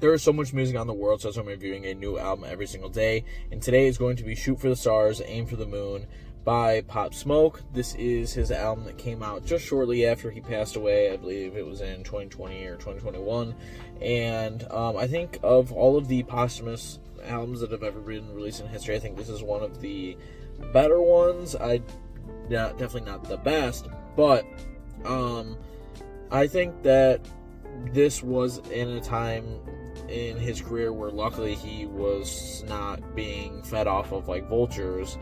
There is so much music on the world, so I'm reviewing a new album every single day. And today is going to be Shoot for the Stars, Aim for the Moon by Pop Smoke. This is his album that came out just shortly after he passed away. I believe it was in 2020 or 2021. And I think of all of the posthumous albums that have ever been released in history, I think this is one of the better ones. Definitely not the best, but I think that this was in a time in his career where luckily he was not being fed off of like vultures,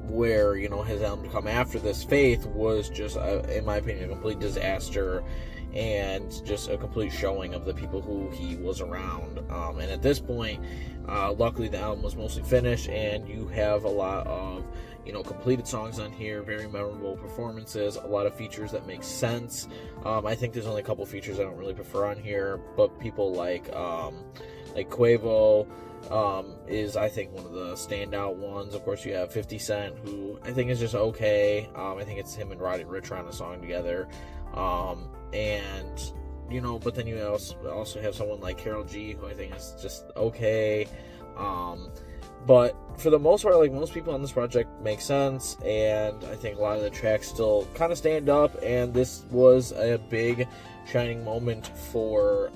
where, you know, his album to come after this, Faith, was just in my opinion a complete disaster and just a complete showing of the people who he was around. And at this point, luckily the album was mostly finished, and you have a lot of, you know, completed songs on here, very memorable performances, a lot of features that make sense. I think there's only a couple features I don't really prefer on here, but people like Quavo is, I think, one of the standout ones. Of course, you have 50 Cent, who I think is just okay. I think it's him and Roddy Ricch on a song together. And, you know, but then you also have someone like Karol G, who I think is just okay. But for the most part, like, most people on this project make sense, and I think a lot of the tracks still kind of stand up, and this was a big shining moment for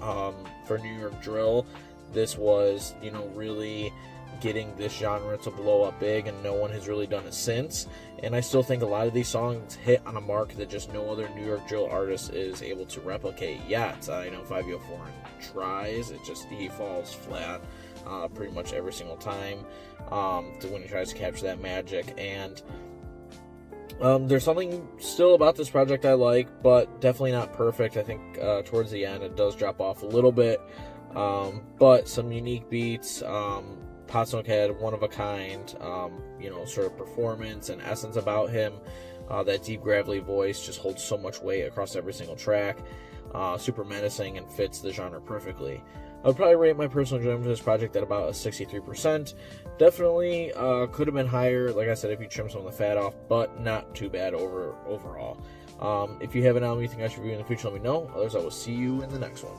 New York drill. This was, you know, really getting this genre to blow up big, and no one has really done it since. And I still think a lot of these songs hit on a mark that just no other New York drill artist is able to replicate yet. I know Fivio Foreign tries, he falls flat pretty much every single time when he tries to capture that magic. And there's something still about this project I like, but definitely not perfect. I think towards the end it does drop off a little bit, but some unique beats. Pop Smoke had one of a kind, you know, sort of performance and essence about him. That deep, gravelly voice just holds so much weight across every single track. Super menacing and fits the genre perfectly. I would probably rate my personal enjoyment for this project at about a 63%. Definitely could have been higher, like I said, if you trim some of the fat off, but not too bad overall. If you have an album you think I should review in the future, let me know. Otherwise, I will see you in the next one.